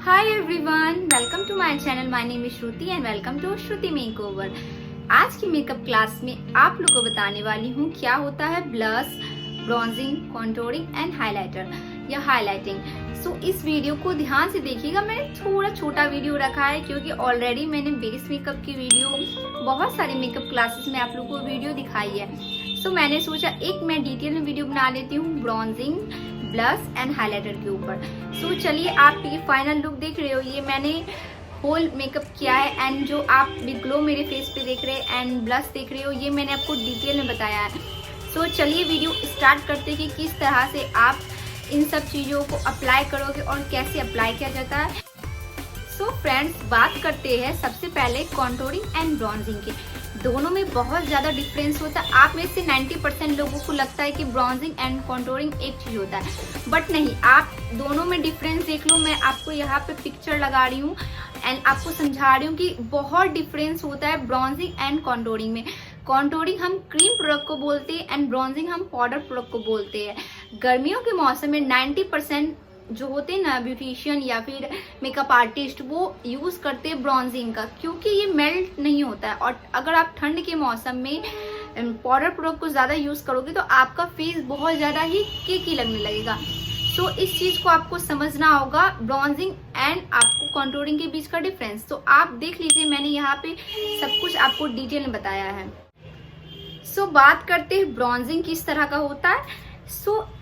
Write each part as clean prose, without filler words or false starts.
Hi everyone, welcome to my channel. My name is Shruti and welcome to Shruti makeover. आज की makeup class में आप लोगों को बताने वाली हूँ क्या होता है blush, bronzing, contouring and highlighter या हाइलाइटिंग। सो इस वीडियो को ध्यान से देखिएगा। मैंने थोड़ा छोटा वीडियो रखा है क्योंकि ऑलरेडी मैंने बेस मेकअप की वीडियो बहुत सारी मेकअप क्लासेस में आप लोगों को वीडियो दिखाई है। सो मैंने सोचा एक मैं डिटेल में वीडियो बना लेती हूँ ब्रॉन्जिंग, ब्लश एंड हाइलाइटर के ऊपर। सो चलिए, आप ये फाइनल लुक देख रहे हो, ये मैंने होल मेकअप किया है एंड जो आप बिग ग्लो मेरे फेस पे देख रहे हैं एंड ब्लश देख रहे हो, ये मैंने आपको डिटेल में बताया है। सो चलिए वीडियो स्टार्ट करते हैं कि किस तरह से आप इन सब चीज़ों को अप्लाई करोगे और कैसे अप्लाई किया जाता है। सो फ्रेंड्स, बात करते हैं सबसे पहले कॉन्टोरिंग एंड ब्रॉन्जिंग की। दोनों में बहुत ज़्यादा डिफरेंस होता है। आप में से 90% लोगों को लगता है कि ब्रॉन्जिंग एंड कॉन्टोरिंग एक चीज़ होता है, बट नहीं। आप दोनों में डिफरेंस देख लो। मैं आपको यहाँ पे पिक्चर लगा रही हूँ एंड आपको समझा रही हूँ कि बहुत डिफरेंस होता है ब्रॉन्जिंग एंड कॉन्टोरिंग में। कॉन्टोरिंग हम क्रीम प्रोडक्ट को बोलते हैं एंड ब्रॉन्जिंग हम पाउडर प्रोडक्ट को बोलते हैं। गर्मियों के मौसम में 90% जो होते हैं ना ब्यूटिशियन या फिर मेकअप आर्टिस्ट, वो यूज करते हैं ब्रॉन्जिंग का, क्योंकि ये मेल्ट नहीं होता है। और अगर आप ठंड के मौसम में पाउडर प्रोडक्ट को ज्यादा यूज करोगे तो आपका फेस बहुत ज्यादा ही केकी लगने लगेगा। तो इस चीज को आपको समझना होगा, ब्रॉन्जिंग एंड आपको कॉन्टोरिंग के बीच का डिफरेंस। तो आप देख लीजिए, मैंने यहाँ पे सब कुछ आपको डिटेल में बताया है। सो बात करते हैं ब्रॉन्जिंग किस तरह का होता है।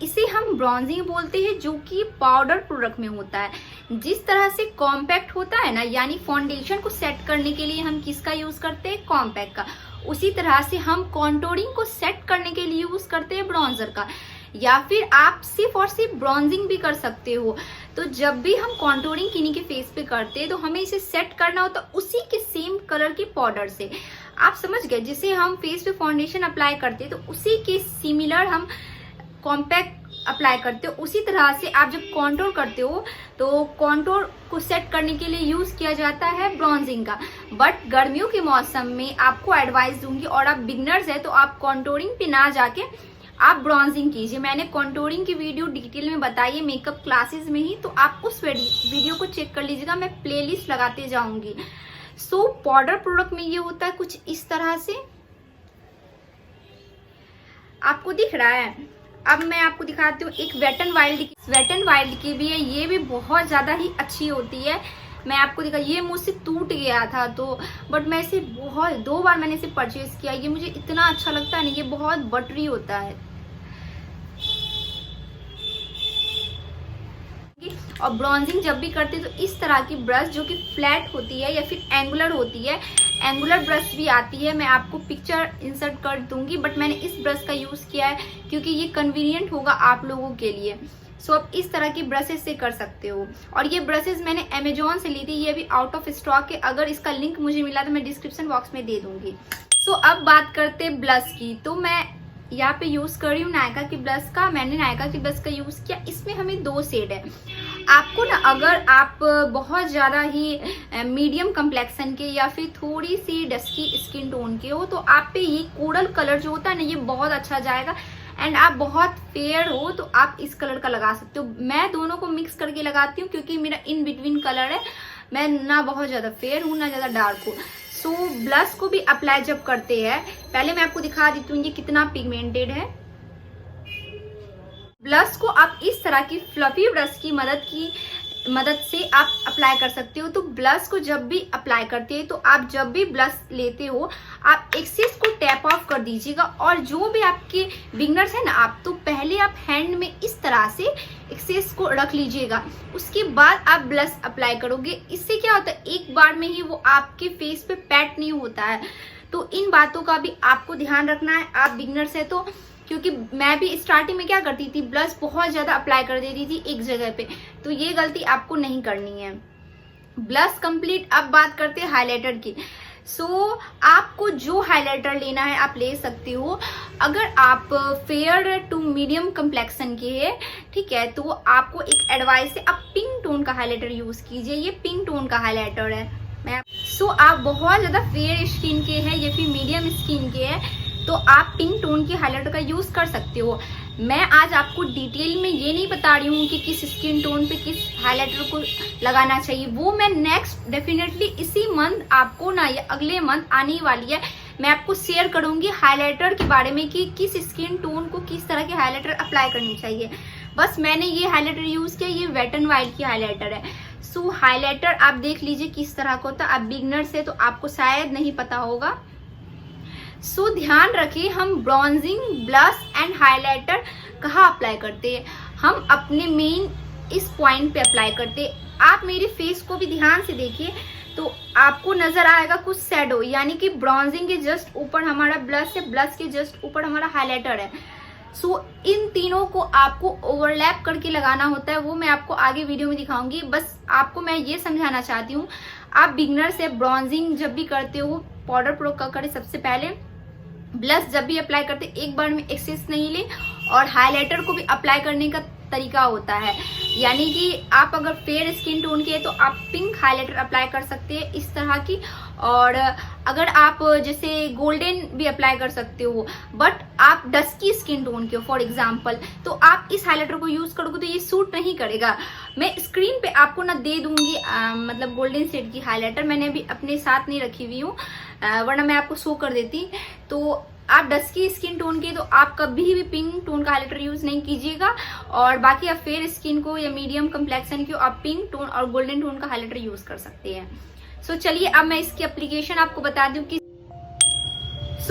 इसे हम ब्रॉन्जिंग बोलते हैं, जो कि पाउडर प्रोडक्ट में होता है। जिस तरह से कॉम्पैक्ट होता है ना, यानी फाउंडेशन को सेट करने के लिए हम किसका यूज करते हैं, कॉम्पैक्ट का, उसी तरह से हम कॉन्टोरिंग को सेट करने के लिए यूज करते हैं ब्रॉन्जर का। या फिर आप सिर्फ और सिर्फ ब्रॉन्जिंग भी कर सकते हो। तो जब भी हम कॉन्टोरिंग किन्हीं के फेस पे करते हैं तो हमें इसे सेट करना होता है उसी के सेम कलर के पाउडर से। आप समझ गए, जिसे हम फेस पे फाउंडेशन अप्लाई करते हैं तो उसी के सिमिलर हम कॉम्पैक्ट अप्लाई करते हो। उसी तरह से आप जब कॉन्टोर करते हो तो कॉन्टोर को सेट करने के लिए यूज किया जाता है ब्रॉन्जिंग का। बट गर्मियों के मौसम में आपको एडवाइस दूंगी, और आप बिगनर्स है तो आप कॉन्टोरिंग पे ना जाके आप ब्रॉन्जिंग कीजिए। मैंने कॉन्टोरिंग की वीडियो डिटेल में बताई है मेकअप क्लासेस में ही, तो आप उस वीडियो को चेक कर लीजिएगा, मैं प्लेलिस्ट लगाते जाऊंगी। सो पाउडर प्रोडक्ट में ये होता है कुछ इस तरह से, आपको दिख रहा है। अब मैं आपको दिखाती हूँ एक वेट एंड वाइल्ड की भी है, ये भी बहुत ज्यादा ही अच्छी होती है। मैं आपको दिखा, ये मुझसे टूट गया था तो, बट मैं इसे दो बार मैंने इसे परचेज किया। ये मुझे इतना अच्छा लगता है ना, ये बहुत बटरी होता है। और ब्रॉन्जिंग जब भी करते हैं तो इस तरह की ब्रश जो कि फ्लैट होती है या फिर एंगुलर होती है, एंगुलर ब्रश भी आती है, मैं आपको पिक्चर इंसर्ट कर दूंगी। बट मैंने इस ब्रश का यूज किया है क्योंकि ये कन्वीनियंट होगा आप लोगों के लिए। सो आप इस तरह की ब्रशेस से कर सकते हो। और ये ब्रशेस मैंने अमेजोन से ली थी, ये भी आउट ऑफ स्टॉक है। अगर इसका लिंक मुझे मिला तो मैं डिस्क्रिप्शन बॉक्स में दे दूंगी। सो अब बात करते हैं ब्लश की। तो मैं यहाँ पे यूज कर रही हूँ नायका की ब्लश का। मैंने नायका की ब्लश का यूज किया। इसमें हमें 2 शेड है। आपको ना, अगर आप बहुत ज्यादा ही मीडियम कम्प्लेक्शन के या फिर थोड़ी सी डस्की स्किन टोन के हो तो आप पे ये कोरल कलर जो होता है ना, ये बहुत अच्छा जाएगा। एंड आप बहुत फेयर हो तो आप इस कलर का लगा सकते हो। मैं दोनों को मिक्स करके लगाती हूँ क्योंकि मेरा इन बिटवीन कलर है। मैं ना बहुत ज्यादा फेयर हूँ ना ज्यादा डार्क हूँ। सो ब्लश को भी अप्लाई जब करते हैं, पहले मैं आपको दिखा देती हूँ ये कितना पिगमेंटेड है। ब्लश को आप इस तरह की फ्लफी ब्रश की मदद से आप अप्लाई कर सकते हो। तो ब्लश को जब भी अप्लाई करते हैं तो आप जब भी ब्लश लेते हो आप एक्सेस को टैप ऑफ कर दीजिएगा। और जो भी आपके बिगनर्स है ना, आप तो पहले आप हैंड में इस तरह से एक्सेस को रख लीजिएगा, उसके बाद आप ब्लश अप्लाई करोगे। इससे क्या होता है, एक बार में ही वो आपके फेस पे पैट नहीं होता है। तो इन बातों का भी आपको ध्यान रखना है, आप बिगनर्स है तो। क्योंकि मैं भी स्टार्टिंग में क्या करती थी, ब्लश बहुत ज्यादा अप्लाई कर देती थी एक जगह पे, तो ये गलती आपको नहीं करनी है। Blush complete. अब बात करते हैं हाइलाइटर की। सो आपको जो हाइलाइटर लेना है आप ले सकते हो। अगर आप फेयर टू मीडियम कम्प्लेक्शन के है, ठीक है, तो आपको एक एडवाइस है, आप पिंक टोन का हाइलाइटर यूज कीजिए। ये पिंक टोन का हाइलाइटर है। आप बहुत ज्यादा फेयर स्किन के है या फिर मीडियम स्किन के है तो आप पिंक टोन की हाइलाइटर का यूज कर सकते हो। मैं आज आपको डिटेल में ये नहीं बता रही हूँ कि किस स्किन टोन पे किस हाइलाइटर को लगाना चाहिए, वो मैं नेक्स्ट डेफिनेटली इसी मंथ आपको ना, या अगले मंथ आने वाली है, मैं आपको शेयर करूंगी हाइलाइटर के बारे में कि किस स्किन टोन को किस तरह के हाइलाइटर अप्लाई करनी चाहिए। बस मैंने ये हाइलाइटर यूज किया, ये वेट एंड वाइल्ड की हाइलाइटर है। सो हाइलाइटर आप देख लीजिए किस तरह का होता है। आप बिगनर से तो आपको शायद नहीं पता होगा। सो ध्यान रखिए, हम ब्रॉन्जिंग, ब्लश एंड हाइलाइटर कहाँ अप्लाई करते हैं, हम अपने मेन इस पॉइंट पे अप्लाई करते हैं। आप मेरे फेस को भी ध्यान से देखिए तो आपको नजर आएगा कुछ शैडो, यानी कि ब्रॉन्जिंग के जस्ट ऊपर हमारा ब्लश है, ब्लश के जस्ट ऊपर हमारा हाइलाइटर है। सो इन तीनों को आपको ओवरलैप करके लगाना होता है, वो मैं आपको आगे वीडियो में दिखाऊंगी। बस आपको मैं ये समझाना चाहती हूँ, आप बिगनर से ब्रॉन्जिंग जब भी करते हो, पाउडर प्रयोग करें सबसे पहले, ब्लश जब भी अप्लाई करते एक बार में एक्सेस नहीं ले, और हाइलाइटर को भी अप्लाई करने का तरीका होता है, यानी कि आप अगर फेयर स्किन टोन के हैं तो आप पिंक हाइलाइटर अप्लाई कर सकते हैं इस तरह की, और अगर आप जैसे गोल्डन भी अप्लाई कर सकते हो, बट आप डस्की स्किन टोन के हो फॉर एग्जांपल, तो आप इस हाइलाइटर को यूज करोगे तो ये सूट नहीं करेगा। मैं स्क्रीन पे आपको ना दे दूंगी मतलब गोल्डन शेड की हाइलाइटर, मैंने अभी अपने साथ नहीं रखी हुई हूँ, वरना मैं आपको शो कर देती। तो आप डस्की स्किन टोन के तो आप कभी भी पिंक टोन का हाइलाइटर यूज नहीं कीजिएगा, और बाकी आप फेयर स्किन को या मीडियम कम्प्लेक्शन की आप पिंक टोन और गोल्डन टोन का हाइलाइटर यूज कर सकते हैं। सो चलिए अब मैं इसकी एप्लीकेशन आपको बता दूं कि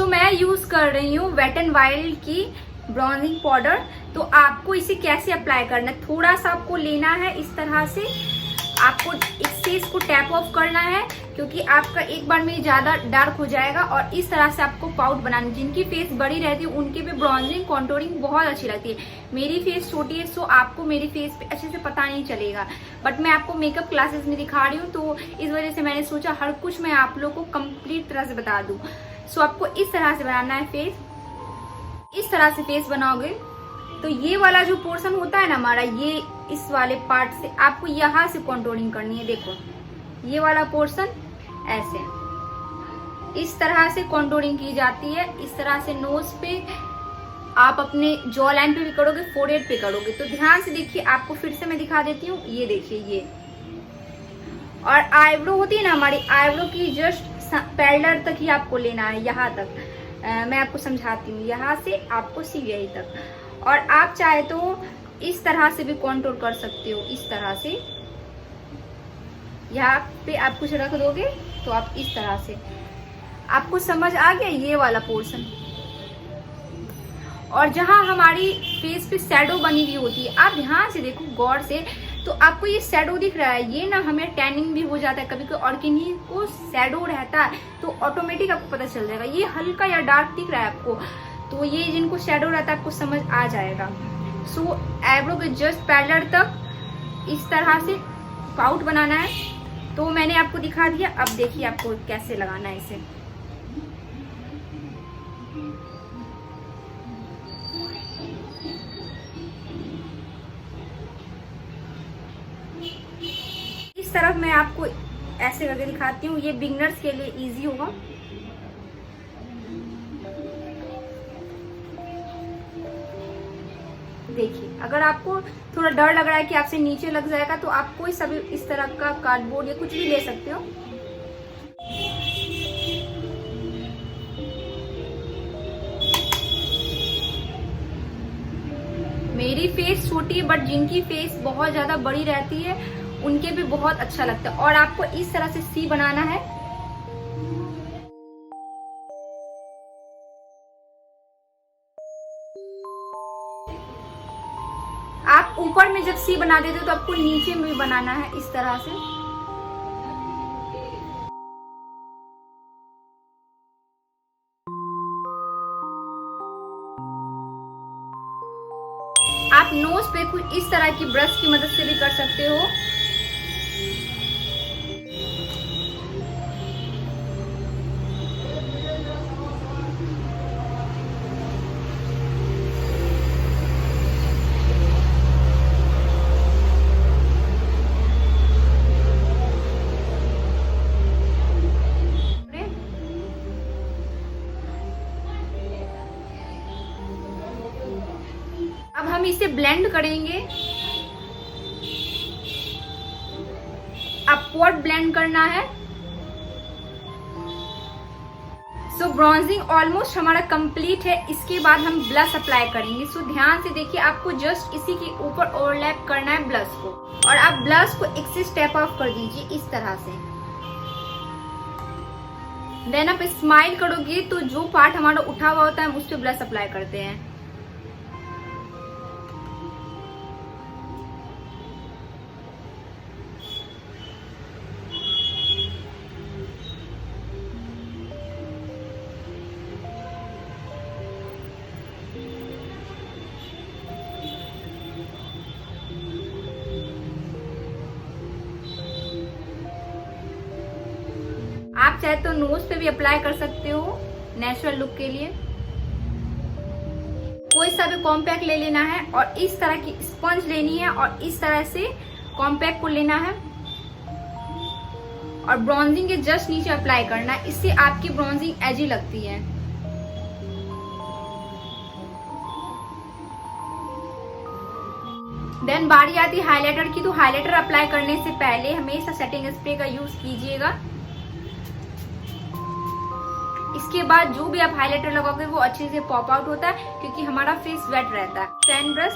मैं यूज कर रही हूँ वेट एंड वाइल्ड की ब्रॉन्जिंग पाउडर। तो आपको इसे कैसे अप्लाई करना है, थोड़ा सा आपको लेना है इस तरह से, आपको इससे इसको टैप ऑफ करना है, क्योंकि आपका एक बार में ज्यादा डार्क हो जाएगा। और इस तरह से आपको पाउडर बनानी, जिनकी फेस बड़ी रहती है उनके भी ब्रॉन्जिंग कॉन्टोरिंग बहुत अच्छी लगती है। मेरी फेस छोटी है, सो आपको मेरी फेस पे अच्छे से पता नहीं चलेगा, बट मैं आपको मेकअप क्लासेस में दिखा रही हूँ, तो इस वजह से मैंने सोचा हर कुछ मैं आप लोग को कंप्लीट तरह से बता दूं। सो आपको इस तरह से बनाना है फेस, इस तरह से फेस बनाओगे तो ये वाला जो पोर्शन होता है ना हमारा, ये इस वाले पार्ट से आपको यहाँ से कॉन्टोरिंग करनी है। देखो ये वाला पोर्शन ऐसे इस तरह से कॉन्टोरिंग की जाती है। इस तरह से नोज पे आप अपने जॉ लाइन पे भी करोगे, फोरहेड पे करोगे, तो ध्यान से देखिए। आपको फिर से मैं दिखा देती हूँ, ये देखिए ये। और आईब्रो होती है ना हमारी, आईब्रो की जस्ट पैरेलल तक ही आपको लेना है, यहाँ तक। मैं आपको समझाती हूँ, यहाँ से आपको सीधे तक। और आप चाहे तो इस तरह से भी कॉन्टोर कर सकते हो, इस तरह से यहाँ पे आप कुछ रख दोगे तो आप इस तरह से, आपको समझ आ गया ये वाला पोर्शन। और जहां हमारी फेस पे शैडो बनी हुई होती है, आप ध्यान से देखो गौर से, तो आपको ये शैडो दिख रहा है, ये ना हमें टैनिंग भी हो जाता है कभी कभी, और किन्हीं को शैडो रहता है तो ऑटोमेटिक आपको पता चल जाएगा ये हल्का या डार्क दिख रहा है आपको, तो ये जिनको शैडो रहता है आपको समझ आ जाएगा। सो आईब्रो के जस्ट पैरेलल तक इस तरह से पाउट बनाना है, तो मैंने आपको दिखा दिया। अब देखिए आपको कैसे लगाना है इसे। इस तरफ मैं आपको ऐसे करके दिखाती हूँ, ये बिगनर्स के लिए इजी होगा। देखिए अगर आपको थोड़ा डर लग रहा है कि आपसे नीचे लग जाएगा, तो आप कोई सब इस तरह का कार्डबोर्ड या कुछ भी ले सकते हो। मेरी फेस छोटी है, बट जिनकी फेस बहुत ज्यादा बड़ी रहती है उनके भी बहुत अच्छा लगता है। और आपको इस तरह से सी बनाना है, आप ऊपर में जब सी बना देते हो तो आपको नीचे में भी बनाना है इस तरह से। आप नोज पे कुछ इस तरह की ब्रश की मदद से भी कर सकते हो। इसे ब्लेंड करेंगे, अपवर्ड ब्लेंड करना है। सो ब्रॉन्जिंग ऑलमोस्ट हमारा कंप्लीट है। इसके बाद हम ब्लश अप्लाई करेंगे। सो ध्यान से देखिए, आपको जस्ट इसी के ऊपर ओवरलैप करना है ब्लश को, और आप ब्लश को एक से स्टेप ऑफ कर दीजिए इस तरह से। देन आप स्माइल करोगे तो जो पार्ट हमारा उठा हुआ होता है हम उस पर ब्लश अप्लाई करते हैं। आप चाहे तो नोज पे भी अप्लाई कर सकते हो नेचुरल लुक के लिए। कोई सा भी कॉम्पैक्ट ले लेना है और इस तरह की स्पंज लेनी है और इस तरह से कॉम्पैक्ट को लेना है और ब्रॉन्जिंग के जस्ट नीचे अप्लाई करना है। इससे आपकी ब्रॉन्जिंग एजी लगती है। देन बारी आती है हाइलाइटर की। तो हाइलाइटर अप्लाई करने से पहले हमेशा सेटिंग स्प्रे का यूज कीजिएगा। इसके बाद जो भी आप हाइलाइटर लगाओगे वो अच्छे से पॉप आउट होता है, क्योंकि हमारा फेस वेट रहता है। पेन ब्रश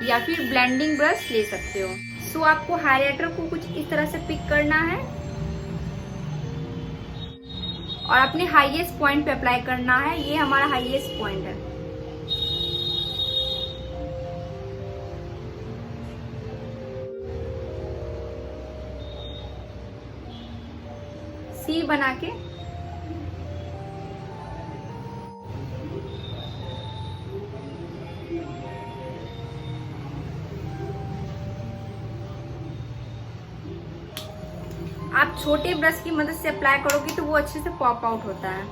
या फिर ब्लेंडिंग ब्रश ले सकते हो। सो आपको हाइलाइटर को कुछ इस तरह से पिक करना है और अपने हाईएस्ट पॉइंट पे अप्लाई करना है। ये हमारा हाईएस्ट पॉइंट है। सी बना के आप छोटे ब्रश की मदद से अप्लाई करोगे तो वो अच्छे से पॉप आउट होता है।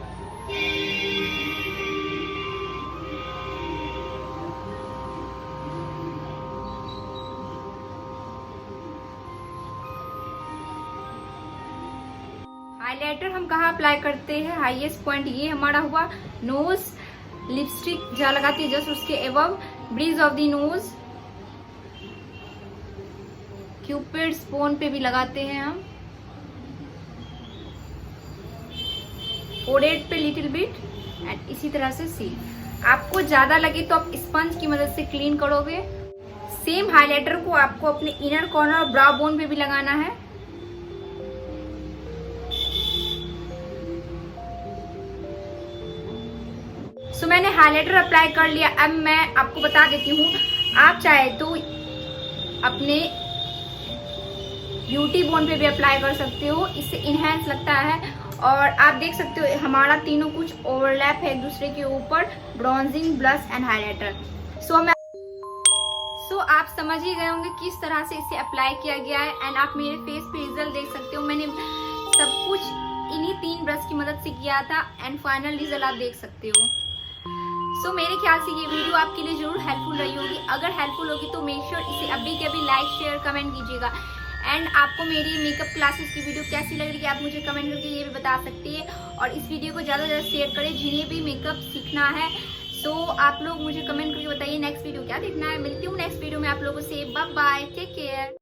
हाइलाइटर हम कहाँ अप्लाई करते हैं? हाईएस्ट पॉइंट ये हमारा हुआ। नोज लिपस्टिक जहाँ लगाती है जस्ट उसके above, bridge of the nose, cupids bone पे भी लगाते हैं हम, फोरहेड पे लिटिल बिट, एंड इसी तरह से सी। आपको ज्यादा लगे तो आप स्पंज की मदद से क्लीन करोगे। सेम हाइलाइटर को आपको अपने इनर कॉर्नर और ब्राउ बोन पे भी लगाना है। सो मैंने हाइलाइटर अप्लाई कर लिया। अब मैं आपको बता देती हूँ, आप चाहे तो अपने ब्यूटी बोन पे भी अप्लाई कर सकते हो, इससे इनहेंस लगता है। और आप देख सकते हो हमारा तीनों कुछ ओवरलैप है एक दूसरे के ऊपर, ब्रॉन्जिंग, ब्लश एंड हाइलाइटर। सो आप समझ ही गए होंगे किस तरह से इसे अप्लाई किया गया है। एंड आप मेरे फेस पे रिजल्ट देख सकते हो। मैंने सब कुछ इन्हीं 3 ब्रश की मदद से किया था एंड फाइनल रिजल्ट आप देख सकते हो। सो मेरे ख्याल से ये वीडियो आपके लिए जरूर हेल्पफुल रही होगी। अगर हेल्पफुल होगी तो मेक श्योर इसे अभी के अभी लाइक, शेयर, कमेंट कीजिएगा। एंड आपको मेरी मेकअप क्लासेस की वीडियो कैसी लग रही है आप मुझे कमेंट करके ये भी बता सकती है। और इस वीडियो को ज़्यादा से ज़्यादा शेयर करें जिन्हें भी मेकअप सीखना है। सो आप लोग मुझे कमेंट करके बताइए नेक्स्ट वीडियो क्या देखना है। मिलती हूँ नेक्स्ट वीडियो में आप लोगों से। Bye bye, take care.